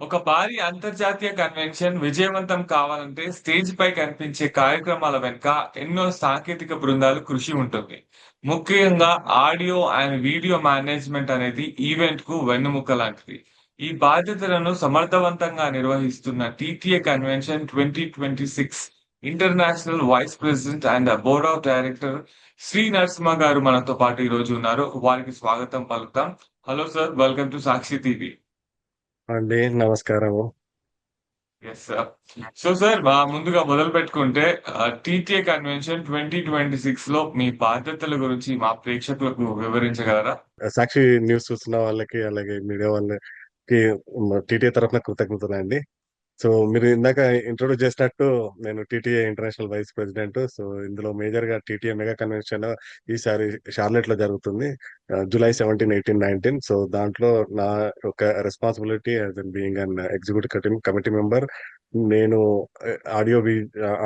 ఒక భారీ అంతర్జాతీయ కన్వెన్షన్ విజయవంతం కావాలంటే స్టేజ్ పై కనిపించే కార్యక్రమాల వెనుక ఎన్నో సాంకేతిక బృందాలు కృషి ఉంటుంది. ముఖ్యంగా ఆడియో అండ్ వీడియో మేనేజ్మెంట్ అనేది ఈవెంట్ కు వెన్నెముక లాంటిది. ఈ బాధ్యతలను సమర్థవంతంగా నిర్వహిస్తున్న TTA convention 2026 international vice president and board of director Shri Narasimha garu మనతో పాటు ఈ రోజు ఉన్నారు. వారికి స్వాగతం పలుకుతాం. Hello sir, welcome to Sakshi TV. అండి నమస్కారము. Yes sir. సో సార్, ముందుగా మొదలు పెట్టుకుంటే టీటీఏ కన్వెన్షన్ 2026 లో మీ బాధ్యతల గురించి మా ప్రేక్షకులకు వివరించగలరా? సాక్షి న్యూస్ చూస్తున్న వాళ్ళకి, అలాగే మీడియా వాళ్ళకి టీటీఏ తరఫున కృతజ్ఞతలండి. సో మీరు ఇందాక ఇంట్రొడ్యూస్ చేసినట్టు నేను TTA international vice president. So ఇందులో మేజర్‌గా టీటీఏ మెగా కన్వెన్షన్ ఈసారి షార్లెట్‌లో జరుగుతుంది. జూలై 17, 18, 19. సో దాంట్లో నా యొక్క responsibility as an being an executive committee member. నేను ఆడియో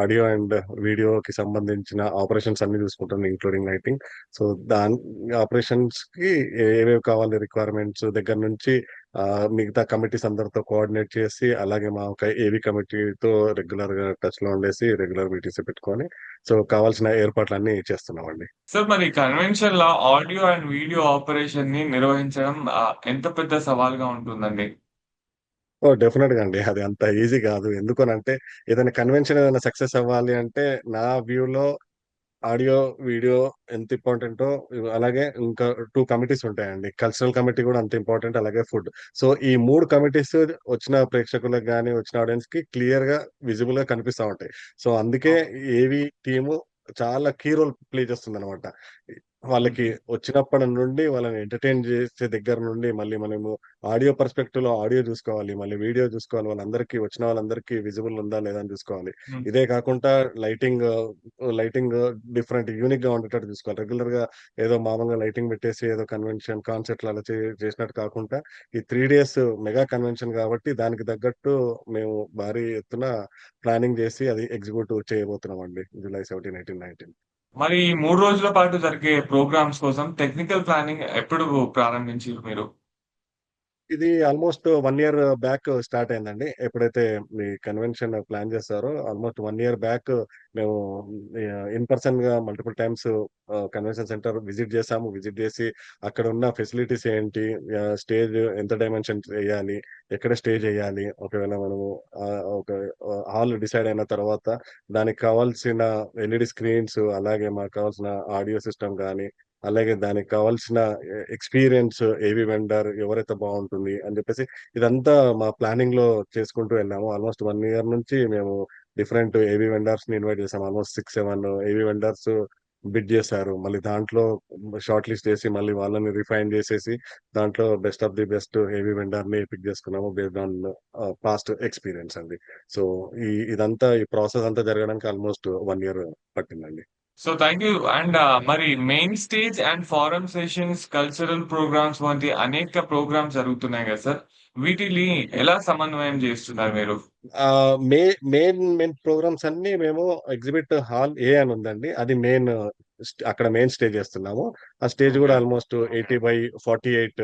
ఆడియో అండ్ వీడియోకి సంబంధించిన ఆపరేషన్స్ అన్నీ చూసుకుంటాను, ఇంక్లూడింగ్ లైటింగ్. సో దాని ఆపరేషన్స్‌కి ఏవేవి కావాలి రిక్వైర్మెంట్స్ దగ్గర నుంచి మిగతా కమిటీస్ అందరితో కోఆర్డినేట్ చేసి, అలాగే మా ఒక ఏవీ కమిటీతో రెగ్యులర్‌గా టచ్‌లో ఉండేసి, రెగ్యులర్ మీటింగ్స్ పెట్టుకొని, సో కావాల్సిన ఏర్పాట్లన్నీ చేస్తున్నామండి. సార్, మరి కన్వెన్షన్ లో ఆడియో అండ్ వీడియో ఆపరేషన్ ని నిర్వహించడం ఎంత పెద్ద సవాల్గా ఉంటుందండి? ఓహ్! డెఫినిట్‌గా అండి. అది అంత ఈజీ గాదు. ఎందుకనంటే ఏదైనా కన్వెన్షన్ ఏదైనా సక్సెస్ అవ్వాలి అంటే, నా వ్యూలో ఆడియో, వీడియో ఎంత ఇంపార్టెంటో అలాగే ఇంకా 2 కమిటీస్ ఉంటాయండి. కల్చరల్ కమిటీ గూడా అంత ఇంపార్టెంట్. అలాగే ఫుడ్. సో, ఈ 3 కమిటీస్ వచ్చిన ప్రేక్షకులకు గాని, వచ్చిన ఆడియన్స్‌కి క్లియర్‌గా, విజిబుల్‌గా కనిపిస్తా ఉంటాయి. సో, అందుకే ఓకే. ఏవి టీము చాలా కీ రోల్ ప్లే చేస్తుందనమాట. వాళ్ళకి హుహు. వచ్చినప్పటి నుండి వాళ్ళని ఎంటర్‌టైన్ చేసే దగ్గర నుండి మళ్ళీ మనము ఆడియో పర్స్‌పెక్టివ్‌లో ఆడియో జూసుకోవాలి. మళ్ళీ వీడియో జూసుకోవాలి. వాళ్ళందరికీ వచ్చిన వాళ్ళందరికీ విజిబుల్ ఉందా లేదా అని జూసుకోవాలి. హ్మ్. ఇదే కాకుండా లైటింగ్ లైటింగ్ డిఫరెంట్ యూనిక్‌గా ఉండేటట్టు చూసుకోవాలి. రెగ్యులర్‌గా ఏదో మామూలుగా లైటింగ్ పెట్టేసి ఏదో కన్వెన్షన్ కాన్సెప్ట్‌లు అలా చేసినట్టు కాకుండా ఈ 3 డేస్ మెగా కన్వెన్షన్ కాబట్టి దానికి తగ్గట్టు మేము భారీ ఎత్తున ప్లానింగ్ చేసి అది ఎగ్జిక్యూట్ చేయబోతున్నామండి. జూలై 17, 18, 19. మరి ఈ 3 రోజుల పాటు జరిగే ప్రోగ్రామ్స్ కోసం టెక్నికల్ ప్లానింగ్ ఎప్పుడు ప్రారంభించారు మీరు? ఇది ఆల్‌మోస్ట్ 1 ఇయర్ బ్యాక్ స్టార్ట్ అయిందండి. ఎప్పుడైతే మీ కన్వెన్షన్ ప్లాన్ చేసారో ఆల్‌మోస్ట్ 1 ఇయర్ బ్యాక్ మేము ఇన్ పర్సన్‌గా multiple times convention centre visit చేసాము. విజిట్ చేసి అక్కడున్న ఫెసిలిటీస్ ఏంటి? స్టేజ్ ఎంత డైమెన్షన్ ఎయ్యాలి? ఎక్కడ స్టేజ్ ఎయ్యాలి? ఒకవేళ మనము ఒక హాల్ డిసైడ్ అయిన తర్వాత దానికి కావాల్సిన ఎల్‌ఈడీ స్క్రీన్స్, అలాగే మాకు కావాల్సిన ఆడియో సిస్టమ్ గాని, అలాగే దానికి కావాల్సిన ఎక్స్‌పీరియన్స్ ఏవి వెండర్ ఎవరైతే బావుంటుంది అని జెప్పేసి ఇదంతా మా ప్లానింగ్‌లో చేసుకుంటూ వెళ్ళాము. ఆల్‌మోస్ట్ 1 ఇయర్ నుంచి మేము డిఫరెంట్ ఏవీ వెండర్స్‌ని ఇన్వైట్ చేసాం. ఆల్‌మోస్ట్ 6, 7 ఏవీ వెండర్స్ బిడ్ జేశారు. మళ్ళీ దాంట్లో షార్ట్ లిస్ట్ చేసి మళ్ళీ వాళ్ళని రిఫైన్ జేసేసి దాంట్లో best of the best AV వెండర్‌ని పిక్ జేసుకున్నాము బేస్డ్ ఆన్ పాస్ట్ ఎక్స్‌పీరియన్స్ అండి. సో, ఇదంతా ఈ ప్రాసెస్ అంతా జరగడానికి ఆల్‌మోస్ట్ 1 ఇయర్ పట్టిందండి. So thank you. అండ్ మరి main stage and forum sessions, cultural programmes వంటి అనేక ప్రోగ్రామ్స్ జరుగుతున్నాయి కదా సార్! వీటిని ఎలా సమన్వయం చేస్తున్నారు మీరు? ఆహ్, మే మెయిన్ ప్రోగ్రామ్స్ అన్నీ మేము ఎగ్జిబిట్ హాల్ ఏ అని ఉందండి. అది మెయిన్ అక్కడ మెయిన్ స్టేజ్ ఏస్తున్నాము. ఆ స్టేజ్ ఓకే. గూడా ఆల్‌మోస్ట్ 80/48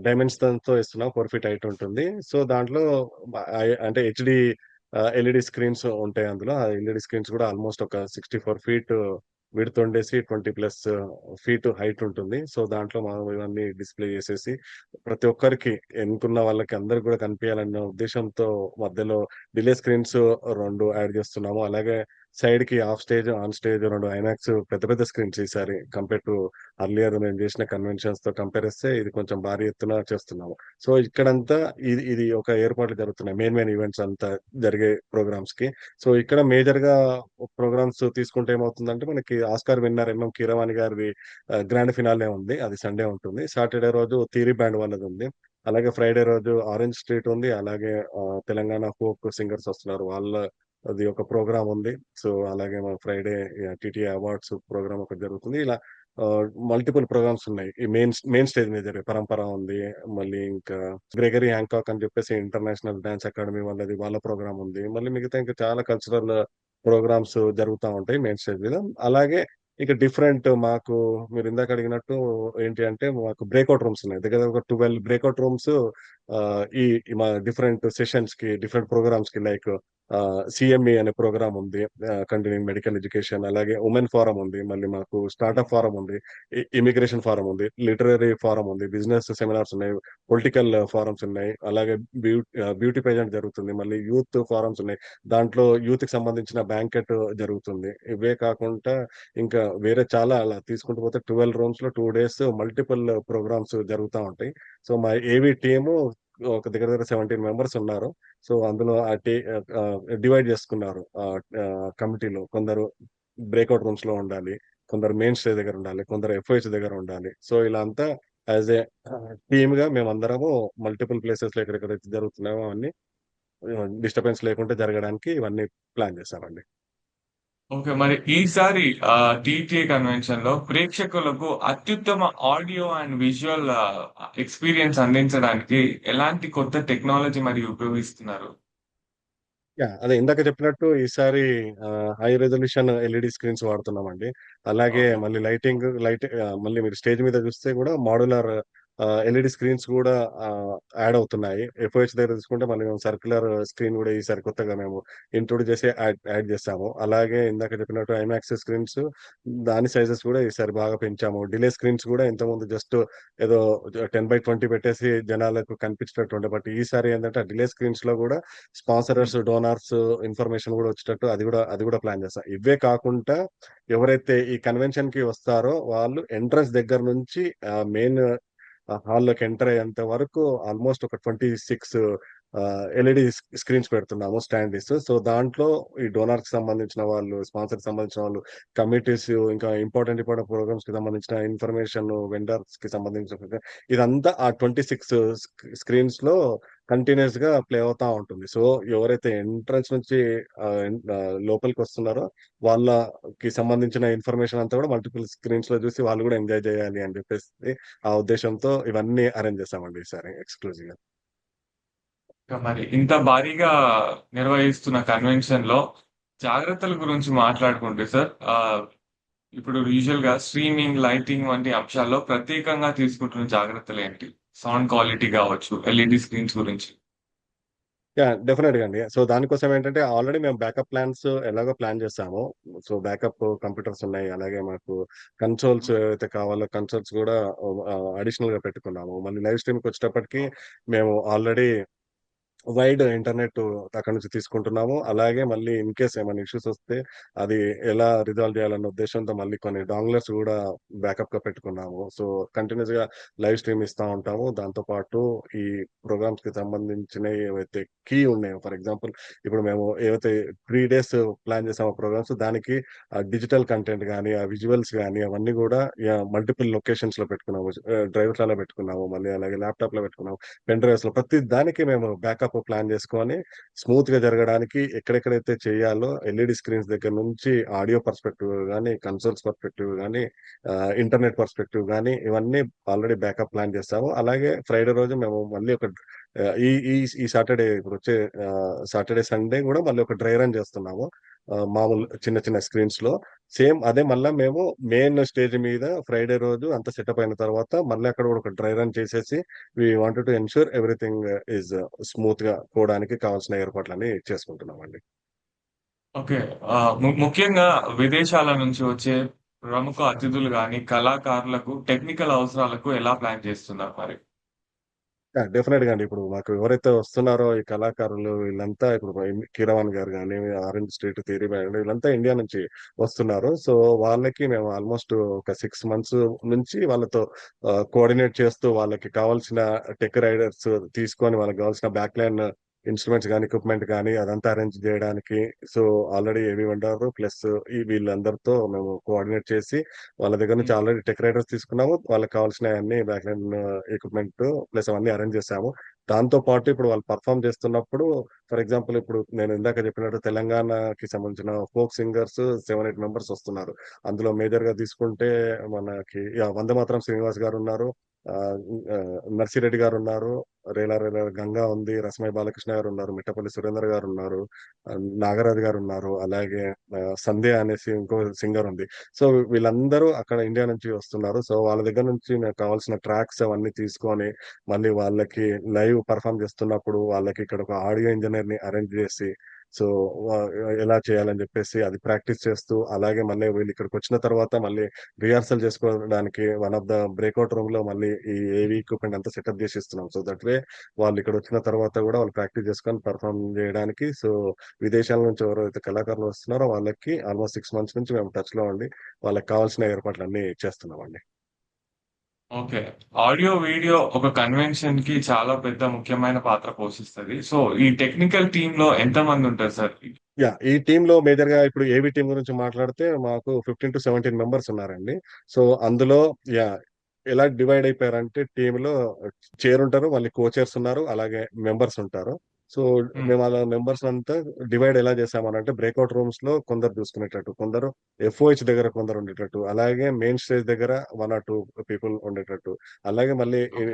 డైమెన్షన్స్‌తో ఇస్తున్నాం. 4 ఫీట్ హైట్ ఉంటుంది. సో, దాంట్లో అంటే హెచ్‌డీ ఎల్‌ఈడీ స్క్రీన్స్ ఉంటాయి అందులో. ఆ ఎల్‌ఈడీ స్క్రీన్స్ గూడా ఆల్‌మోస్ట్ ఒక 64 ఫీట్ విడ్త్ ఉండేసి 20 ప్లస్ ఫీట్ హైట్ ఉంటుంది. సో, దాంట్లో మనం ఇవన్నీ డిస్‌ప్లే చేసేసి ప్రతి ఒక్కరికి ఎన్నుకున్న వాళ్ళకి అందరికి గూడా కనిపియాలన్న ఉద్దేశ్యంతో మధ్యలో డిలే స్క్రీన్స్ 2 యాడ్ జేస్తున్నాము. అలాగే సైడ్‌కి of stage, on stage 2 IMAX పెద్ద పెద్ద స్క్రీన్స్ ఈసారి కంపేర్ టు అర్లియర్ మేము జేసిన కన్వెన్షన్స్‌తో కంపేర్ చేస్తే ఇది కొంచెం భారీ ఎత్తున చేస్తున్నాము. సో, ఇక్కడంతా ఇది ఒక ఏర్పాట్లు జరుగుతున్నాయి. మెయిన్ ఈవెంట్స్ అంతా జరిగే ప్రోగ్రామ్స్‌కి. సో, ఇక్కడ మేజర్‌గా ప్రోగ్రామ్స్ తీసుకుంటే ఏమవుతుందంటే మనకి ఆస్కార్ విన్నర్ ఎంఎం కీరవాణి గారిది గ్రాండ్ ఫినాలే ఉంది. అది సండే ఉంటుంది. సాటర్‌డే రోజు థియరీ బ్యాండ్ వాళ్ళదుంది. అలాగే ఫ్రైడే రోజు ఆరెంజ్ స్ట్రీట్ ఉంది. అలాగే తెలంగాణ ఫోక్ సింగర్స్ వస్తున్నారు. అది ఒక ప్రోగ్రామ్ ఉంది. సో, అలాగే ఫ్రైడే టీటీఏ అవార్డ్స్ ప్రోగ్రామ్ ఒకటి జరుగుతుంది. ఇలా మల్టిపుల్ ప్రోగ్రామ్స్ ఉన్నాయి. ఈ మెయిన్ స్టేజ్ మీద జరిగే పరంపర ఉంది. మళ్ళీ ఇంకా గ్రెగరీ హ్యాంకాక్ అని చెప్పేసి ఇంటర్నేషనల్ డాన్స్ అకాడమీ వాళ్ళది వాళ్ళ ప్రోగ్రామ్ ఉంది. మళ్ళీ మిగతా ఇంకా చాలా కల్చరల్ ప్రోగ్రామ్స్ జరుగుతా ఉంటాయి మెయిన్ స్టేజ్ మీద. అలాగే ఇక డిఫరెంట్ మాకు మీరు ఇందాక అడిగినట్టు ఏంటి అంటే మాకు బ్రేక్అవుట్ రూమ్స్ ఉన్నాయి. దగ్గర దగ్గర ఒక 12 బ్రేక్అవుట్ రూమ్స్ ఈ ఈ మా డిఫరెంట్ సెషన్స్‌కి, డిఫరెంట్ ప్రోగ్రామ్స్‌కి లైక్ సీఎంఈ అనే ప్రోగ్రామ్ ఉంది. కంటిన్యూయింగ్ మెడికల్ ఎడ్యుకేషన్ అలాగే ఉమెన్ ఫోరం ఉంది. మళ్ళీ మాకు స్టార్టప్ ఫోరం ఉంది. ఇమిగ్రేషన్ ఫోరం ఉంది. లిటరరీ ఫోరం ఉంది. బిజినెస్ సెమినార్స్ ఉన్నాయి. పొలిటికల్ ఫోరమ్స్ ఉన్నాయి. అలాగే బ్యూటీ పేజెంట్ జరుగుతుంది. మళ్ళీ యూత్ ఫోరమ్స్ ఉన్నాయి. దాంట్లో యూత్‌కి సంబంధించిన బ్యాంకెట్ జరుగుతుంది. ఇవే కాకుండా ఇంకా వేరే చాలా అలా తీసుకుంటూ పోతే 12 రూమ్స్‌లో 2 డేస్ మల్టిపుల్ ప్రోగ్రామ్స్ జరుగుతా ఉంటాయి. సో, మా ఏవీ టీము ఒక దగ్గర దగ్గర 17 మెంబర్స్ ఉన్నారు. సో, అందులో డివైడ్ చేసుకున్నారు. కమిటీలో కొందరు బ్రేక్‌ఔట్ రూమ్స్‌లో ఉండాలి. కొందరు మెయిన్ స్టేజ్ దగ్గర ఉండాలి. కొందరు ఎఫ్ఓహెచ్ దగ్గర ఉండాలి. సో, ఇలా అంతా యాస్ ఎ టీమ్‌గా మేమందరము మల్టిపుల్ ప్లేసెస్‌లో ఎక్కడెక్కడైతే జరుగుతున్నాయో అవన్నీ డిస్టర్బెన్స్ లేకుండా జరగడానికి ఇవన్నీ ప్లాన్ చేశామండి. ఓకే. మరి ఈసారి టీటీఏ కన్వెన్షన్‌లో ప్రేక్షకులకు అత్యుత్తమ ఆడియో అండ్ విజువల్ ఎక్స్‌పీరియన్స్ అందించడానికి ఎలాంటి కొత్త టెక్నాలజీ మరియు ఉపయోగిస్తున్నారు? అదే ఇందాక చెప్పినట్టు ఈసారి హై రిజల్యూషన్ ఎల్ఈడీ స్క్రీన్స్ వాడుతున్నామండి. అలాగే ఓకే. మళ్ళీ మళ్ళీ మీరు స్టేజ్ మీద చూస్తే గూడా మాడ్యులర్ ఎల్ఈడీ స్క్రీన్స్ గూడా యాడ్ అవుతున్నాయి. ఎఫ్ఓహెచ్ దగ్గర తీసుకుంటే మళ్ళీ మేము సర్క్యులర్ స్క్రీన్ గూడా ఈసారి కొత్తగా మేము ఇంట్రొడ్యూస్ చేసి యాడ్ చేసాము. అలాగే ఇందాక చెప్పినట్టు ఐమాక్స్ స్క్రీన్స్ దాని సైజెస్ గూడా ఈసారి బాగా పెంచాము. డిలే స్క్రీన్స్ గూడా ఇంతకుముందు జస్ట్ ఏదో 10/20 పెట్టేసి జనాలకు కనిపించేటట్టు ఉండే. బట్ ఈసారి ఏందంటే ఆ డిలే స్క్రీన్స్‌లో గూడా హ్మ్. స్పాన్సరర్స్, డోనార్స్ ఇన్ఫర్మేషన్ గూడా వచ్చేటట్టు అది గూడా ప్లాన్ చేశా. ఇవే కాకుండా ఎవరైతే ఈ కన్వెన్షన్‌కి వస్తారో వాళ్ళు ఎంట్రన్స్ దగ్గర నుంచి మెయిన్ హాల్‌లోకి ఎంటర్ అయ్యేంత వరకు ఆల్‌మోస్ట్ ఒక 26 ఎల్‌ఈడీ స్క్రీన్స్ పెడుతున్నాము స్టాండీస్. సో, దాంట్లో ఈ డోనార్స్‌కి సంబంధించిన వాళ్ళు, స్పాన్సర్‌కి సంబంధించిన వాళ్ళు, కమిటీస్ ఇంకా ఇంపార్టెంట్ ప్రోగ్రామ్స్‌కి సంబంధించిన ఇన్ఫర్మేషన్, వెండర్స్‌కి సంబంధించిన ఇదంతా ఆ 26 స్క్రీన్స్‌లో కంటిన్యూయస్‌గా ప్లే అవుతా ఉంటుంది. సో, ఎవరైతే ఎంట్రన్స్ నుంచి లోపలికొస్తున్నారో వాళ్ళకి సంబంధించిన ఇన్ఫర్మేషన్ అంతా కూడా మల్టిపుల్ స్క్రీన్స్‌లో చూసి వాళ్ళు కూడా ఎంజాయ్ చేయాలి అని చెప్పేసి ఆ ఉద్దేశ్యంతో ఇవన్నీ అరేంజ్ చేశామండి ఈసారి ఎక్స్‌క్లూజివ్‌గా. ఇంకా మరి ఇంత భారీగా నిర్వహిస్తున్న కన్వెన్షన్‌లో జాగ్రత్తల గురించి మాట్లాడుకుంటే సార్, ఇప్పుడు యూజువల్‌గా స్ట్రీమింగ్, లైటింగ్ వంటి అంశాల్లో ప్రత్యేకంగా తీసుకుంటున్న జాగ్రత్తలేంటి? సౌండ్ క్వాలిటీ గావచ్చు, ఎల్ఈడీ స్క్రీన్స్ గురించి. డెఫినిట్‌గా అండి. సో, దానికోసం ఏంటంటే ఆల్రెడీ మేము బ్యాకప్ ప్లాన్స్ ఎలాగో ప్లాన్ చేసాము. సో, బ్యాకప్ కంప్యూటర్స్ ఉన్నాయి. అలాగే మాకు కన్సోల్స్ హ్మ్. ఏవైతే కావాలో కన్సోల్స్ కూడా అడిషనల్‌గా పెట్టుకున్నాము. మళ్ళీ లైవ్ స్ట్రీమ్‌కొచ్చేటప్పటికి మేము ఆల్రెడీ వైడ్ ఇంటర్నెట్ అక్కడి నుంచి తీసుకుంటున్నాము. అలాగే మళ్ళీ ఇన్‌కేస్ ఏమైనా ఇష్యూస్ వస్తే అది ఎలా రిజాల్వ్ చేయాలన్న ఉద్దేశ్యంతో మళ్ళీ కొన్ని డాంగ్లర్స్ గూడా బ్యాకప్‌గా పెట్టుకున్నాము. సో, కంటిన్యూయస్‌గా లైవ్ స్ట్రీమ్ ఇస్తా ఉంటాము. దాంతో పాటు ఈ ప్రోగ్రామ్స్‌కి సంబంధించినయి ఏవైతే ఉన్నాయో ఫర్ ఎగ్జాంపుల్ ఇప్పుడు మేము ఏవైతే 3 డేస్ ప్లాన్ చేసామో ప్రోగ్రామ్స్ దానికి డిజిటల్ కంటెంట్ గాని, ఆ విజువల్స్ గాని అవన్నీ గూడా మల్టిపుల్ లొకేషన్స్‌లో పెట్టుకున్నాము. డ్రైవ్స్‌లలో పెట్టుకున్నాము. మళ్ళీ అలాగే ల్యాప్‌టాప్‌లో పెట్టుకున్నాము. పెన్ డ్రైవ్స్‌లో ప్రతి దానికి మేము బ్యాకప్ ప్లాన్ చేసుకొని స్మూత్‌గా జరగడానికి ఎక్కడెక్కడైతే చేయాలో ఎల్ఈడీ స్క్రీన్స్ దగ్గర నుంచి ఆడియో పర్స్పెక్టివ్ గాని, కన్సోల్స్ పర్స్పెక్టివ్ గాని, ఇంటర్నెట్ పర్స్పెక్టివ్ గాని ఇవన్నీ ఆల్రెడీ బ్యాకప్ ప్లాన్ చేసాము. అలాగే ఫ్రైడే రోజు మేము మళ్ళీ ఒక ఆహ్, ఈ ఈ ఈ సాటర్‌డే ఇప్పుడొచ్చే సాటర్‌డే, సండే గూడా మళ్ళీ ఒక డ్రై రన్ చేస్తున్నాము. మామూలు చిన్న చిన్న స్క్రీన్స్‌లో. సేమ్ అదే మళ్ళా మేము మెయిన్ స్టేజ్ మీద ఫ్రైడే రోజు అంతా సెటప్ అయిన తర్వాత మళ్ళీ అక్కడ కూడా ఒక డ్రై రన్ చేసేసి we wanted to ensure everything is స్మూత్‌గా పోవడానికి కావాల్సిన ఏర్పాట్లన్నీ చేసుకుంటున్నామండి. ఓకే. ముఖ్యంగా విదేశాల నుంచి వచ్చే ప్రముఖ అతిథులు గాని, కళాకారులకు టెక్నికల్ అవసరాలకు ఎలా ప్లాన్ చేస్తున్నారు మరి? డెఫినెట్‌గా అండి. ఇప్పుడు మాకు ఎవరైతే వస్తున్నారో ఈ కళాకారులు వీళ్ళంతా ఇప్పుడు కీరవాణి గారు గాని, ఆరెంజ్ స్ట్రీట్, థియరీ బ్యాండ్ వీళ్ళంతా ఇండియా నుంచి వస్తున్నారు. సో, వాళ్ళకి మేము ఆల్‌మోస్ట్ ఒక 6 మంత్స్ నుంచి వాళ్ళతో కోఆర్డినేట్ చేస్తూ వాళ్ళకి కావాల్సిన టెక్ రైడర్స్ తీసుకొని వాళ్ళకి కావాల్సిన బ్యాక్‌లైన్ ఇన్‌స్ట్రుమెంట్స్ గాని, ఎక్విప్‌మెంట్ గాని అదంతా అరేంజ్ జేయడానికి సో, ఆల్రెడీ ఏవి వెండారు ప్లస్ వీళ్ళందరితో మేము కోఆర్డినేట్ చేసి వాళ్ళ దగ్గర నుంచి హ్మ్. ఆల్రెడీ టెక్ రైడర్స్ తీసుకున్నాము. వాళ్ళకి కావాల్సినయన్నీ బ్యాక్‌లైన్ ఎక్విప్‌మెంట్ ప్లస్ అవన్నీ అరేంజ్ చేసాము. దాంతో పాటు ఇప్పుడు వాళ్ళు పెర్ఫార్మ్ చేస్తున్నప్పుడు ఫర్ ఎగ్జాంపుల్ ఇప్పుడు నేను ఇందాక చెప్పినట్టు తెలంగాణకి సంబంధించిన ఫోక్ సింగర్స్ 7, 8 మెంబర్స్ వస్తున్నారు. అందులో మేజర్‌గా తీసుకుంటే మనకి వందేమాతరం శ్రీనివాస్ గారున్నారు. ఆహ్, నర్సిరెడ్డి గారున్నారు, రేలా గంగా ఉంది, రసమై బాలకృష్ణ గారున్నారు, మిట్టపల్లి సురేందర్ గారున్నారు, నాగరాజు గారున్నారు, అలాగే సంధ్య అనేసి ఇంకో సింగర్ ఉంది. సో, వీళ్ళందరూ అక్కడ ఇండియా నుంచి వస్తున్నారు. సో, వాళ్ళ దగ్గర నుంచి నాకు కావాల్సిన ట్రాక్స్ అవన్నీ తీసుకొని, మళ్ళీ వాళ్ళకి లైవ్ పెర్ఫార్మ్ చేస్తున్నప్పుడు వాళ్ళకి ఇక్కడ ఒక ఆడియో ఇంజినీర్‌ని అరేంజ్ చేసి, సో, వ ఎలా చేయాలని చెప్పేసి అది ప్రాక్టీస్ చేస్తూ, అలాగే మళ్ళీ వీళ్ళిక్కడికొచ్చిన తర్వాత మళ్ళీ రిహార్సల్ చేసుకోవడానికి వన్ ఆఫ్ ద బ్రేక్‌ఔట్ రూమ్‌లో మళ్ళీ ఈ ఏవీ ఎక్విప్‌మెంట్ అంతా సెటప్ జేసి ఇస్తున్నాం. సో, దట్ వే వాళ్ళిక్కడొచ్చిన తర్వాత గూడా వాళ్ళు ప్రాక్టీస్ చేసుకొని పెర్ఫార్మ్ జేయడానికి, సో, విదేశాల నుంచి ఎవరైతే కళాకారులు వస్తున్నారో వాళ్ళకి ఆల్‌మోస్ట్ 6 మంత్స్ నుంచి మేము టచ్‌లో ఉండి, వాళ్ళకి కావాల్సిన ఏర్పాట్లన్నీ చేస్తున్నామండి. ఓకే. ఆడియో, వీడియో ఒక కన్వెన్షన్‌కి చాలా పెద్ద ముఖ్యమైన పాత్ర పోషిస్తది. సో, ఈ టెక్నికల్ టీమ్‌లో ఎంతమందుంటారు సార్? ఈ టీమ్‌లో మేజర్‌గా ఇప్పుడు ఏవీ టీమ్ గురించి మాట్లాడితే మాకు 15-17 మెంబర్స్ ఉన్నారండి. సో, అందులో యాహ్! ఎలా డివైడ్ అయిపోయారంటే టీమ్‌లో చైరుంటారు, మళ్ళీ కోచర్స్ ఉన్నారు, అలాగే మెంబర్స్ ఉంటారు. సో, హ్మ్. మేము అలా మెంబర్స్ అంతా డివైడ్ ఎలా చేసామనంటే బ్రేక్‌ఔట్ రూమ్స్‌లో కొందరు చూసుకునేటట్టు, కొందరు ఎఫ్ఓహెచ్ దగ్గర కొందరు ఉండేటట్టు, అలాగే మెయిన్ స్టేజ్ దగ్గర 1 ఆర్ 2 పీపుల్ ఉండేటట్టు, అలాగే మళ్ళీ ఓకే.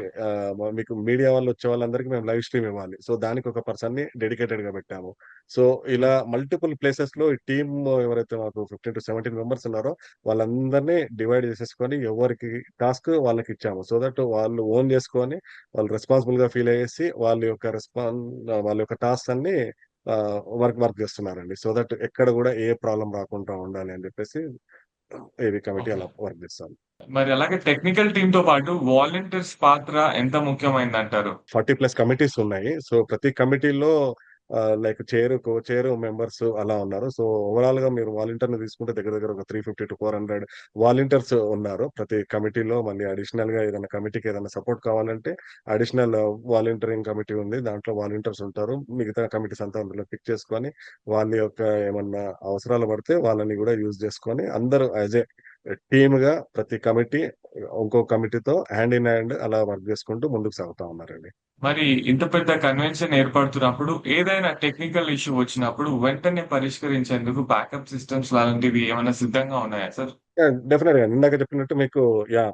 మీకు మీడియా వాళ్ళొచ్చే వాళ్ళందరికీ మేము లైవ్ స్ట్రీమ్ ఇవ్వాలి. సో, దానికి ఒక పర్సన్‌ని డెడికేటెడ్‌గా పెట్టాము. సో, ఇలా హ్మ్. మల్టిపుల్ ప్లేసెస్‌లో ఈ టీమ్ ఎవరైతే మాకు 15-17 మెంబర్స్ ఉన్నారో వాళ్ళందరిని డివైడ్ చేసేసుకొని ఎవరికి టాస్క్ వాళ్ళకిచ్చాము. సో దట్ వాళ్ళు ఓన్ చేసుకొని వాళ్ళు రెస్పాన్సిబుల్‌గా ఫీల్ అయ్యేసి వాళ్ళ యొక్క టాస్క్స్ అన్నీ వర్క్ వర్క్ చేస్తున్నారండి. సో దట్ ఎక్కడ గూడా ఏ ప్రాబ్లమ్ రాకుండా ఉండాలి అని చెప్పేసి ఏవీ కమిటీ ఓకే. అలా వర్క్ చేస్తాం. మరి అలాగే టెక్నికల్ టీమ్‌తో పాటు వాలంటీర్స్ పాత్ర ఎంత ముఖ్యమైందంటారు? 40 ప్లస్ కమిటీస్ ఉన్నాయి. సో, ప్రతి కమిటీలో లైక్ కో చైరు మెంబర్స్ అలా ఉన్నారు. సో, ఓవరాల్‌గా మీరు వాలంటీర్‌ని తీసుకుంటే దగ్గర దగ్గర ఒక 350-400 వాలంటీర్స్ ఉన్నారు. ప్రతి కమిటీలో మళ్ళీ అడిషనల్‌గా ఏదైనా కమిటీకి ఏదైనా సపోర్ట్ కావాలంటే అడిషనల్ వాలంటీరింగ్ కమిటీ ఉంది. దాంట్లో వాలంటీర్స్ ఉంటారు. మిగతా కమిటీస్ అంతా అందులో పిక్ చేసుకొని వాళ్ళ యొక్క ఏమన్నా అవసరాలు పడితే వాళ్ళని గూడా యూజ్ చేసుకొని అందరూ యాస్ ఎ టీమ్‌గా ప్రతి కమిటీ ఇంకో కమిటీతో హ్యాండ్ ఇన్ హ్యాండ్ అలా వర్క్ చేసుకుంటూ ముందుకు సాగుతా ఉన్నారండి. మరి ఇంత పెద్ద కన్వెన్షన్ ఏర్పడుతున్నప్పుడు ఏదైనా టెక్నికల్ ఇష్యూ వచ్చినప్పుడు వెంటనే పరిష్కరించేందుకు బ్యాకప్ సిస్టమ్స్ లాంటివి ఏమైనా సిద్ధంగా ఉన్నాయా సార్? డెఫినెట్‌గా. ఇందాక చెప్పినట్టు మీకు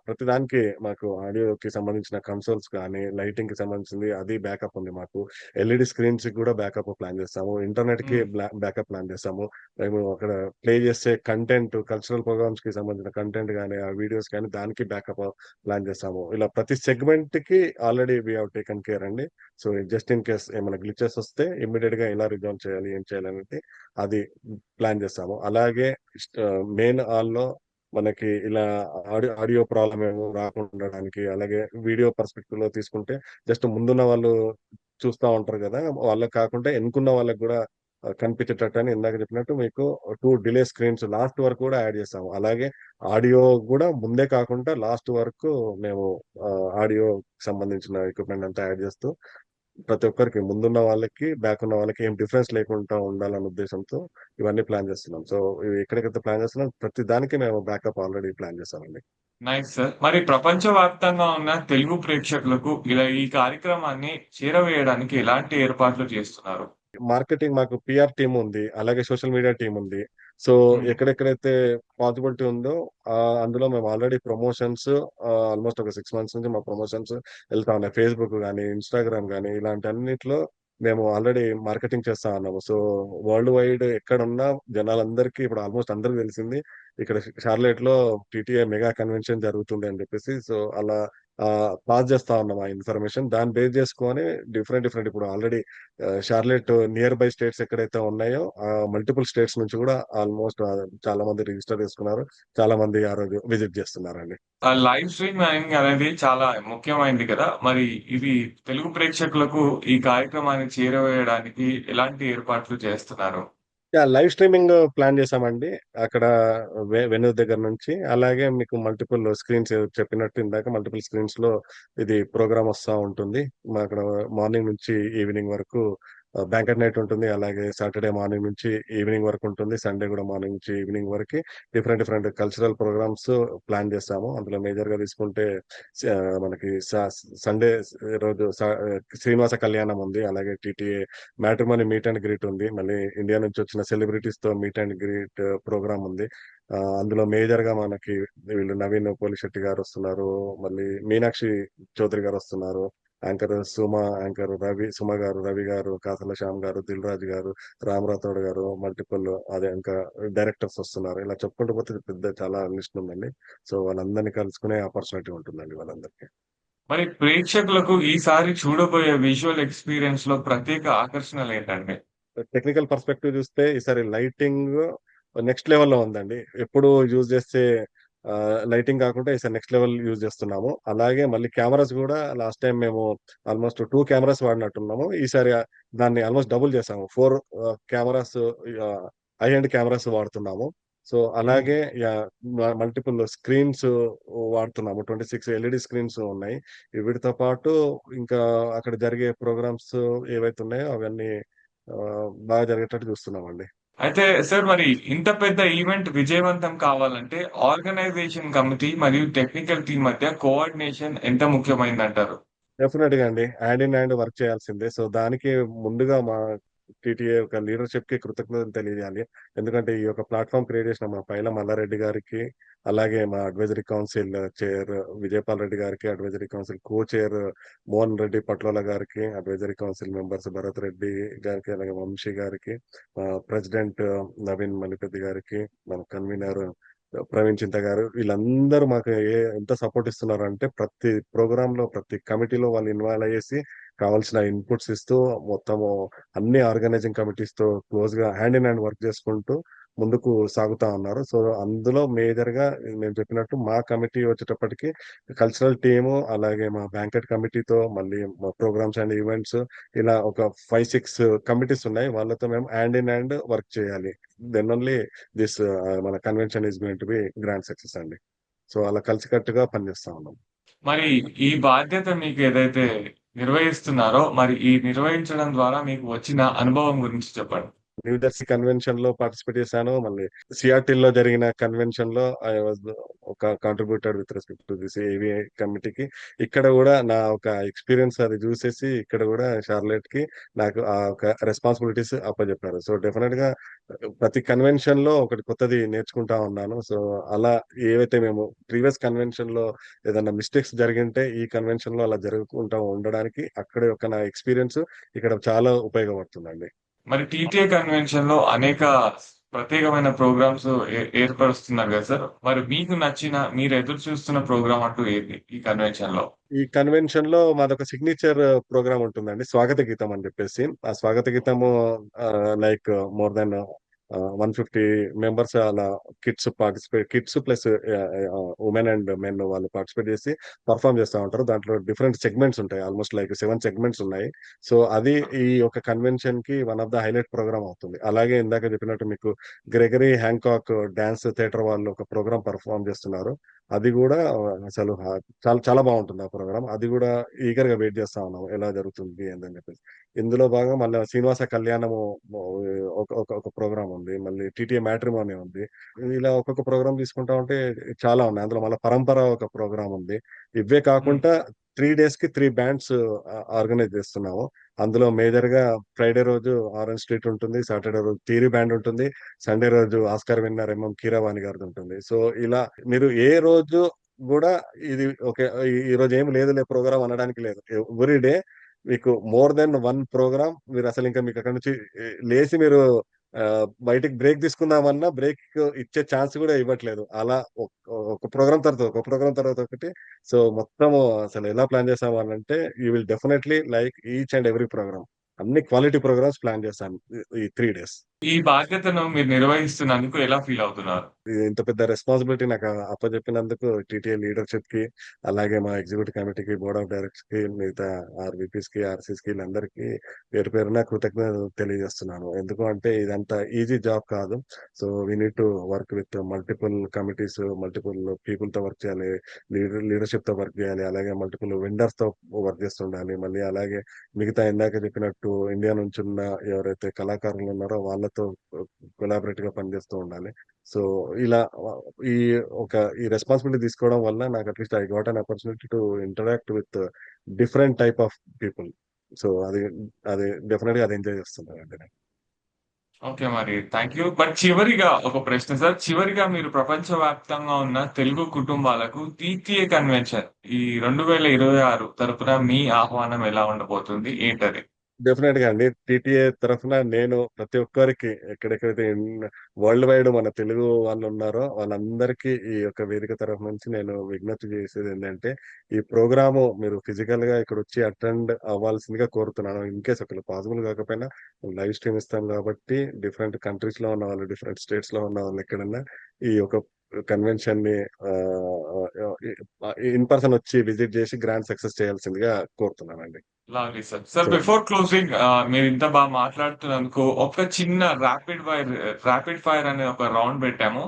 ప్రతిదానికి మాకు ఆడియోకి సంబంధించిన కన్సోల్స్ గానీ, లైటింగ్‌కి సంబంధించింది అది బ్యాకప్ ఉంది మాకు. ఎల్‌ఈడీ స్క్రీన్స్‌కి గూడా బ్యాకప్ ప్లాన్ చేస్తాము. ఇంటర్నెట్‌కి హ్మ్. బ్యాకప్ ప్లాన్ చేస్తాము. మేము అక్కడ ప్లే చేసే కంటెంట్ కల్చరల్ ప్రోగ్రామ్స్‌కి సంబంధించిన కంటెంట్ గానీ, ఆ వీడియోస్ గానీ దానికి బ్యాకప్ ప్లాన్ చేస్తాము. ఇలా ప్రతి సెగ్మెంట్‌కి already we have taken care అండి. సో, జస్ట్ ఇన్ కేస్ ఏమైనా గ్లిచెస్ వస్తే ఇమ్మీడియేట్‌గా ఎలా రిజాల్వ్ చేయాలి, ఏం చేయాలనేది అది ప్లాన్ చేస్తాము. అలాగే మెయిన్ హాల్‌లో మనకి ఇలా ఆడియో ప్రాబ్లమ్ ఏమో రాకుండా ఉండడానికి, అలాగే వీడియో పర్స్పెక్టివ్‌లో తీసుకుంటే జస్ట్ ముందున్న వాళ్ళు చూస్తా ఉంటారు గదా! వాళ్ళకి కాకుండా ఎనకున్న వాళ్ళకి గూడా కనిపించేటట్టని ఇందాక చెప్పినట్టు మీకు 2 డిలే స్క్రీన్స్ లాస్ట్ వరకు గూడా యాడ్ చేసాము. అలాగే ఆడియో గూడా ముందే కాకుండా లాస్ట్ వరకు మేము ఆడియోకి సంబంధించిన ఎక్విప్‌మెంట్ అంతా యాడ్ చేస్తూ ప్రతి ఒక్కరికి ముందున్న వాళ్ళకి, బ్యాక్ ఉన్న వాళ్ళకి ఏం డిఫరెన్స్ లేకుండా ఉండాలన్న ఉద్దేశంతో ఇవన్నీ ప్లాన్ చేస్తున్నాం. సో, ఇవి ఎక్కడికైతే ప్లాన్ చేస్తున్నాం ప్రతి దానికి మేము బ్యాకప్ ఆల్రెడీ ప్లాన్ చేసామండి. Nice sir. మరి ప్రపంచవ్యాప్తంగా ఉన్న తెలుగు ప్రేక్షకులకు ఇలా ఈ కార్యక్రమాన్ని చేరవేయడానికి ఎలాంటి ఏర్పాట్లు చేస్తున్నారు? మార్కెటింగ్ మాకు పీఆర్ టీమ్ ఉంది. అలాగే సోషల్ మీడియా టీమ్ ఉంది. సో, హ్మ్. ఎక్కడెక్కడైతే పాసిబిలిటీ ఉందో అందులో మేము ఆల్రెడీ ప్రమోషన్స్ ఆల్‌మోస్ట్ ఒక 6 మంత్స్ నుంచి మా ప్రమోషన్స్ ఎళ్తా ఉన్నాయి. ఫేస్‌బుక్ గాని, ఇన్‌స్టాగ్రామ్ గాని ఇలాంటి అన్నిట్లో మేము ఆల్రెడీ మార్కెటింగ్ చేస్తా ఉన్నాము. సో, వరల్డ్ వైడ్ ఎక్కడున్నా జనాలందరికీ ఇప్పుడు ఆల్‌మోస్ట్ అందరికి తెలిసింది. ఇక్కడ షార్లెట్‌లో టీటీఐ మెగా కన్వెన్షన్ జరుగుతుంది అని చెప్పేసి. సో, అలా పాస్ చేస్తా ఉన్నాం ఆ ఇన్ఫర్మేషన్. దాన్ని బేస్ చేసుకొని డిఫరెంట్ ఇప్పుడు already Charlotte near by states ఎక్కడైతే ఉన్నాయో మల్టిపుల్ స్టేట్స్ నుంచి గూడా ఆల్‌మోస్ట్ చాలా మంది రిజిస్టర్ చేసుకున్నారు. చాలా మంది ఆ రోజు విజిట్ చేస్తున్నారండి. లైవ్ స్ట్రీమింగ్ అనేది చాలా ముఖ్యమైనది కదా! మరి ఇది తెలుగు ప్రేక్షకులకు ఈ కార్యక్రమాన్ని చేరవేయడానికి ఎలాంటి ఏర్పాట్లు చేస్తున్నారు? లైవ్ స్ట్రీమింగ్ ప్లాన్ చేసామండి. అక్కడ వెన్యూ దగ్గర నుంచి. అలాగే మీకు మల్టిపుల్ స్క్రీన్స్ చెప్పినట్టు ఇందాక మల్టిపుల్ స్క్రీన్స్‌లో ఇది ప్రోగ్రామ్ వస్తా ఉంటుంది. అక్కడ మార్నింగ్ నుంచి ఈవినింగ్ వరకు బ్యాంకెట్ నైట్ ఉంటుంది. అలాగే సాటర్‌డే మార్నింగ్ నుంచి ఈవినింగ్ వరకు ఉంటుంది. సండే గూడా మార్నింగ్ నుంచి ఈవినింగ్ వరకి different different cultural programmes plan చేస్తాము. అందులో మేజర్‌గా తీసుకుంటే మనకి సండే రోజు శ్రీనివాస కళ్యాణం ఉంది. అలాగే TTA matrimony meet and greet ఉంది. మళ్ళీ ఇండియా నుంచి వచ్చిన సెలబ్రిటీస్‌తో మీట్ అండ్ గ్రీట్ ప్రోగ్రామ్ ఉంది. అందులో మేజర్‌గా మనకి వీళ్ళు నవీన్ పోలిశెట్టి గారొస్తున్నారు. మళ్ళీ మీనాక్షి చౌదరి గారొస్తున్నారు. యాంకర్ సుమ గారు, రవి గారు, కాసల శ్యామ్ గారు, దిల్ రాజు గారు, రామ్ రాథోడ్ గారు, మల్టిపుల్ అదే ఇంకా డైరెక్టర్స్ వస్తున్నారు. ఇలా చెప్పుకుంటూ పోతే పెద్ద చాలా లిస్ట్ ఉందండి. సో, వాళ్ళందరిని కలుసుకునే ఆపర్చునిటీ ఉంటుందండి వాళ్ళందరికీ. మరి ప్రేక్షకులకు ఈసారి చూడబోయే విజువల్ ఎక్స్‌పీరియన్స్‌లో ప్రత్యేక ఆకర్షణలేంటండి? టెక్నికల్ పర్స్పెక్టివ్ చూస్తే ఈసారి లైటింగ్ నెక్స్ట్ లెవెల్‌లో ఉందండి. ఎప్పుడు యూజ్ చేసే లైటింగ్ కాకుండా ఈసారి నెక్స్ట్ లెవెల్ యూజ్ చేస్తున్నాము. అలాగే మళ్ళీ కెమెరాస్ గూడా లాస్ట్ టైమ్ మేము ఆల్‌మోస్ట్ 2 కెమెరాస్ వాడినట్టున్నాము. ఈసారి దాన్ని ఆల్‌మోస్ట్ డబుల్ చేసాము. 4 కెమెరాస్ హై ఎండ్ కెమెరాస్ వాడుతున్నాము. సో, హ్మ్. అలాగే మల్టిపుల్ స్క్రీన్స్ వాడుతున్నాము. 26 ఎల్‌ఈడీ స్క్రీన్స్ ఉన్నాయి. వీటితో పాటు ఇంకా అక్కడ జరిగే ప్రోగ్రామ్స్ ఏవైతే ఉన్నాయో అవన్నీ బాగా జరిగేటట్టు చూస్తున్నామండి. అయితే సార్ మరి ఇంత పెద్ద ఈవెంట్ విజయవంతం కావాలంటే ఆర్గనైజేషన్ కమిటీ మరియు టెక్నికల్ టీమ్ మధ్య కోఆర్డినేషన్ ఎంత ముఖ్యమైందంటారు? డెఫినిట్‌గా అండి. హ్యాండ్ ఇన్ హ్యాండ్ వర్క్ చేయాల్సిందే. సో, దానికి ముందుగా మా టీటీఏ యొక్క లీడర్‌షిప్‌కి కృతజ్ఞతలు తెలియజేయాలి. ఎందుకంటే ఈ యొక్క ప్లాట్‌ఫార్మ్ క్రియేట్ చేసిన మా పైల మల్లారెడ్డి గారికి, అలాగే మా advisory council chair Vijayapal Reddy గారికి, advisory council co chair Mohan Reddy Patlola గారికి, advisory council members Bharat Reddy గారికి, అలాగే వంశీ గారికి, ప్రెసిడెంట్ నవీన్ మల్లిపెద్ది గారికి, మన కన్వీనర్ ప్రవీణ్ చింత గారు వీళ్ళందరూ మాకు ఎంత సపోర్ట్ ఇస్తున్నారంటే ప్రతి ప్రోగ్రామ్‌లో, ప్రతి కమిటీలో వాళ్ళు ఇన్వాల్వ్ అయ్యేసి కావాల్సిన ఇన్‌పుట్స్ ఇస్తూ మొత్తము అన్ని ఆర్గనైజింగ్ కమిటీస్‌తో క్లోజ్‌గా హ్యాండ్ ఇన్ హ్యాండ్ వర్క్ చేసుకుంటూ ముందుకు సాగుతా ఉన్నారు. సో, అందులో మేజర్‌గా నేను చెప్పినట్టు మా కమిటీ వచ్చేటప్పటికి కల్చరల్ టీము, అలాగే మా బ్యాంకెట్ కమిటీతో మళ్ళీ మా ప్రోగ్రామ్స్ అండ్ ఈవెంట్స్ ఇలా ఒక 5, 6 కమిటీస్ ఉన్నాయి. వాళ్ళతో మేము హ్యాండ్ ఇన్ హ్యాండ్ వర్క్ చేయాలి. దెన్ ఓన్లీ మన convention is going to be grand success అండి. సో, అలా కలిసికట్టుగా పనిచేస్తా ఉన్నాం. మరి ఈ బాధ్యత మీకు ఏదైతే నిర్వహిస్తున్నారో, మరి ఈ నిర్వహించడం ద్వారా మీకు వచ్చిన అనుభవం గురించి చెప్పండి? న్యూ జెర్సీ కన్వెన్షన్‌లో పార్టిసిపేట్ చేశాను. మళ్ళీ సియాటిల్‌లో జరిగిన కన్వెన్షన్‌లో ఐ వాస్ ఒక contributor with respect to this AVI కమిటీకి. ఇక్కడ గూడా నా ఒక ఎక్స్‌పీరియన్స్ అది జూసేసి ఇక్కడ గూడా షార్లెట్‌కి నాకు ఆ ఒక రెస్పాన్సిబిలిటీస్ అప్పజెప్పారు. సో, డెఫినిట్‌గా ప్రతి కన్వెన్షన్‌లో ఒకటి కొత్తది నేర్చుకుంటా ఉన్నాను. సో, అలా ఏవైతే మేము ప్రీవియస్ కన్వెన్షన్‌లో ఏదన్నా మిస్టేక్స్ జరిగింటే ఈ కన్వెన్షన్‌లో అలా జరగకుండా ఉండడానికి అక్కడి యొక్క నా ఎక్స్‌పీరియన్స్ ఇక్కడ చాలా ఉపయోగపడుతుందండి. మరి టీటీఏ కన్వెన్షన్‌లో అనేక ప్రత్యేకమైన ప్రోగ్రామ్స్ ఏర్పరుస్తున్నారు గదా సార్! మరి మీకు నచ్చిన, మీరు ఎదురు చూస్తున్న ప్రోగ్రామ్ అంటూ ఏది ఈ కన్వెన్షన్‌లో? ఈ కన్వెన్షన్‌లో మాదొక సిగ్నేచర్ ప్రోగ్రామ్ ఉంటుందండి. స్వాగత గీతం అని జెప్పేసి. ఆ స్వాగత గీతము లైక్ మోర్ థాన్ 150 మెంబర్స్ అలా kids plus women and men వాళ్ళు పార్టిసిపేట్ జేసి పెర్ఫార్మ్ జేస్తా ఉంటారు. దాంట్లో డిఫరెంట్ సెగ్మెంట్స్ ఉంటాయి. ఆల్‌మోస్ట్ లైక్ 7 సెగ్మెంట్స్ ఉన్నాయి. సో, అది ఈ యొక్క కన్వెన్షన్‌కి one of the highlight programme అవుతుంది. అలాగే ఇందాక జెప్పినట్టు మీకు గ్రెగరీ హ్యాంకాక్ డాన్స్ థియేటర్ వాళ్ళు ఒక ప్రోగ్రామ్ పెర్ఫార్మ్ జేస్తున్నారు. అది గూడా అసలు చాలా చాలా బావుంటుంది ఆ ప్రోగ్రామ్. అది గూడా ఈగర్‌గా వెయిట్ జేస్తా ఉన్నాము. ఎలా జరుగుతుంది ఏందని జెప్పేసి. ఇందులో భాగంగా మళ్ళా శ్రీనివాస కళ్యాణము ఓ ఒక ఒక ఒక ప్రోగ్రామ్ ఉంది. మళ్ళీ టీటీఏ మ్యాట్రిమోనీ ఉంది. ఇలా ఒక్కొక్క ప్రోగ్రామ్ తీసుకుంటా ఉంటే చాలా ఉన్నాయి. అందులో మళ్ళా పరంపర ఒక ప్రోగ్రామ్ ఉంది. ఇవే హ్మ్. కాకుండా 3 డేస్‌కి 3 బ్యాండ్స్ ఆర్గనైజ్ జేస్తున్నాము. అందులో మేజర్‌గా ఫ్రైడే రోజు ఆరెంజ్ స్ట్రీట్ ఉంటుంది. సాటర్‌డే రోజు థియరీ బ్యాండ్ ఉంటుంది. సండే రోజు ఆస్కార్ విన్నర్ కీరవాణి గారిదుంటుంది. సో, ఇలా మీరు ఏ రోజు గూడా ఇది ఓకే. ఈరోజు ఏమి లేదులే ప్రోగ్రామ్ అనడానికి లేదు. ఎవ్రీ డే మీకు మోర్ థాన్ 1 ప్రోగ్రామ్ మీరసలింక మీకక్కడి నుంచి లేసి మీరు బయటికి బ్రేక్ తీసుకుందామన్నా బ్రేక్ ఇచ్చే ఛాన్స్ గూడా ఇవ్వట్లేదు. అలా ఒక ప్రోగ్రామ్ తర్వాత ఒక ప్రోగ్రామ్ తర్వాత ఒకటి. సో, మొత్తము అసలెలా ప్లాన్ చేసాము అనంటే you will definitely like each and every programme. అన్ని క్వాలిటీ ప్రోగ్రామ్స్ ప్లాన్ చేశాను. ఈ 3 డేస్. ఈ బాధ్యతను మీరు నిర్వహిస్తున్నందుకు ఎలా ఫీల్ అవుతున్నారు? ఇంత పెద్ద రెస్పాన్సిబిలిటీ నాకు అప్పజెప్పినందుకు టీటీఏ లీడర్‌షిప్‌కి, అలాగే మా ఎగ్జిక్యూటివ్ కమిటీకి, బోర్డ్ ఆఫ్ డైరెక్టర్స్‌కి, మిగతా ఆర్‌వీపీస్‌కి, ఆర్‌సీస్‌కి వీళ్ళందరికీ పేరు పేరున కృతజ్ఞతలు తెలియజేస్తున్నాను. ఎందుకు అంటే ఇదంత ఈజీ జాబ్ కాదు. So, we need to work with multiple committees, multiple పీపుల్‌తో వర్క్ చేయాలి. లీడర్‌షిప్‌తో వర్క్ చేయాలి. అలాగే మల్టిపుల్ వెండర్స్‌తో వర్క్ చేస్తుండాలి. మళ్ళీ అలాగే మిగతా ఇందాక చెప్పినట్టు ఇండియా నుంచున్న ఎవరైతే కళాకారులు ఉన్నారో వాళ్ళతో కొలాబరేట్‌గా పనిచేస్తూ ఉండాలి. సో, ఇలా ఈ ఈ రెస్పాన్సిబిలిటీ తీసుకోవడం వల్ల నాకు at least I got an opportunity to interact with different type of people. So, అది డెఫినిట్‌గా అది ఎంజాయ్ చేస్తున్నానండి నేను. ఓకే. మరి థాంక్ యూ. బట్ చివరిగా ఒక ప్రశ్న సార్. చివరిగా మీరు ప్రపంచవ్యాప్తంగా ఉన్న తెలుగు కుటుంబాలకు టీటీఏ కన్వెన్షన్ ఈ 2026 తరపున మీ ఆహ్వానం ఎలా ఉండబోతుంది? ఏంటది? డెఫినెట్‌గా అండి. టీటీఏ తరఫున నేను ప్రతి ఒక్కరికి ఎక్కడెక్కడైతే వరల్డ్ వైడ్ మన తెలుగు వాళ్ళున్నారో వాళ్ళందరికీ ఈ యొక్క వేదిక తరఫు నుంచి నేను విజ్ఞప్తి చేసేదేంటంటే, ఈ ప్రోగ్రాము మీరు ఫిజికల్‌గా ఇక్కడొచ్చి అటెండ్ అవ్వాల్సిందిగా కోరుతున్నాను. ఇన్‌కేస్ ఒకవేళ పాసిబుల్ కాకపోయినా లైవ్ స్ట్రీమ్ ఇస్తాం కాబట్టి డిఫరెంట్ కంట్రీస్‌లో ఉన్నవాళ్ళు, డిఫరెంట్ స్టేట్స్‌లో ఉన్నవాళ్ళు ఎక్కడన్నా ఈ యొక్క కన్వెన్షన్‌ని ఇన్ పర్సన్ వచ్చి విజిట్ చేసి గ్రాండ్ సక్సెస్ చేయాల్సిందిగా కోరుతున్నానండి. Lovely sir. Sir so before closing మీరింత మాట్లాడుతున్నందుకు ఒక చిన్న ర్యాపిడ్ ఫైర్ అనే ఒక రౌండ్ పెట్టాము.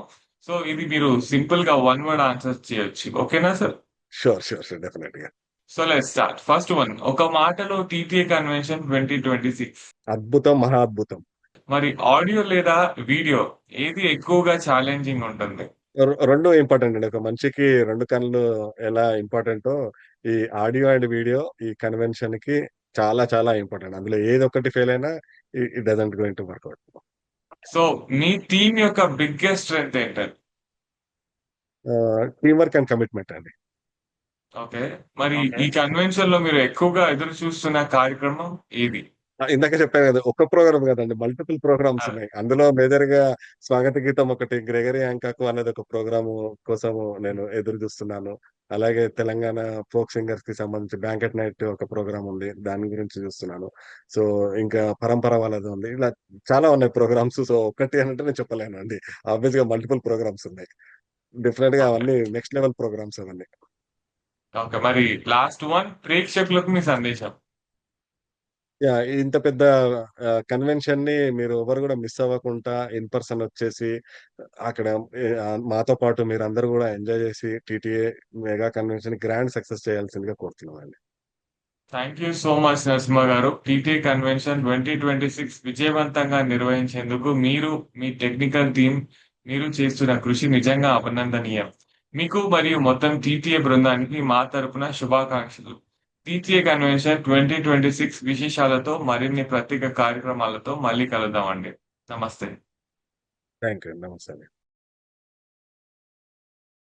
సో, ఇది మీరు సింపుల్‌గా వన్ వర్డ్ ఆన్సర్ చేయొచ్చు. ఓకేనా సార్? షూర్. డెఫినెట్‌గా. So, let's start. First one. ఒక మాటలో టీటీఏ కన్వెన్షన్ 2026. అద్భుతం, మహా అద్భుతం. మరి ఆడియో లేదా వీడియో ఏది ఎక్కువగా ఛాలెంజింగ్ ఉంటుంది? 2 ఇంపార్టెంట్ అండి. ఒక మనిషికి 2 కళ్ళు ఎలా ఇంపార్టెంటో, ఈ ఆడియో అండ్ వీడియో ఈ కన్వెన్షన్‌కి చాలా చాలా ఇంపార్టెంట్. అందులో ఏదొక్కటి ఫెయిల్ అయినా it doesn't going to work out. So, me team యొక్క బిగ్గెస్ట్ స్ట్రెంగ్త్ ఏంటది? టీమ్ వర్క్ అండ్ కమిట్మెంట్ అండి. ఓకే. మరి ఈ కన్వెన్షన్‌లో మీరు ఎక్కువగా ఎదురు చూస్తున్న కార్యక్రమం ఏది? ఇందాక చెప్పాను కదా! ఒక్క ప్రోగ్రామ్ కాదండి. మల్టిపుల్ ప్రోగ్రామ్స్ ఆ! ఉన్నాయి. అందులో మేజర్‌గా స్వాగత గీతం ఒకటి, గ్రెగరీ యాంకాకు అనేది ఒక ప్రోగ్రాము కోసము నేను ఎదురు చూస్తున్నాను. అలాగే తెలంగాణ ఫోక్ సింగర్స్‌కి సంబంధించి బ్యాంకెట్ నైట్ ఒక ప్రోగ్రామ్ ఉంది. దాని గురించి చూస్తున్నాను. సో, ఇంకా పరంపర వాళ్ళది ఉంది. ఇలా చాలా ఉన్నాయి ప్రోగ్రామ్స్. సో, ఒక్కటి అనంటే నేను చెప్పలేనండి. ఆబ్వియస్‌గా మల్టిపుల్ ప్రోగ్రామ్స్ ఉన్నాయి. డెఫినిట్‌గా ఓకే. అవన్నీ నెక్స్ట్ లెవెల్ ప్రోగ్రామ్స్ అవన్నీ. ఓకే. మరి లాస్ట్ వన్ ప్రేక్షకులకు మీ సందేశం. ఇంత పెద్ద కన్వెన్షన్‌ని మీరు ఎవరు గూడా మిస్ అవ్వకుండా ఇన్ పర్సన్ వచ్చేసి అక్కడ మాతో పాటు మీరందరూ గూడా ఎంజాయ్ జేసి TTA mega convention grand success చేయాల్సిందిగా కోరుతున్నామండి. Thank you so much Narasimha garu. TTA convention 2026 విజయవంతంగా నిర్వహించేందుకు మీరు, మీ టెక్నికల్ టీమ్ మీరు చేస్తున్న కృషి నిజంగా అభినందనీయం. మీకు మరియు మొత్తం టీటీఏ బృందానికి మా తరపున శుభాకాంక్షలు. టీటీఏ కన్వెన్షన్ 2026 విశేషాలతో మరిన్ని ప్రత్యేక కార్యక్రమాలతో మళ్ళీ కలుద్దామండి. నమస్తే. థాంక్ యూ అండి. నమస్తే అండి.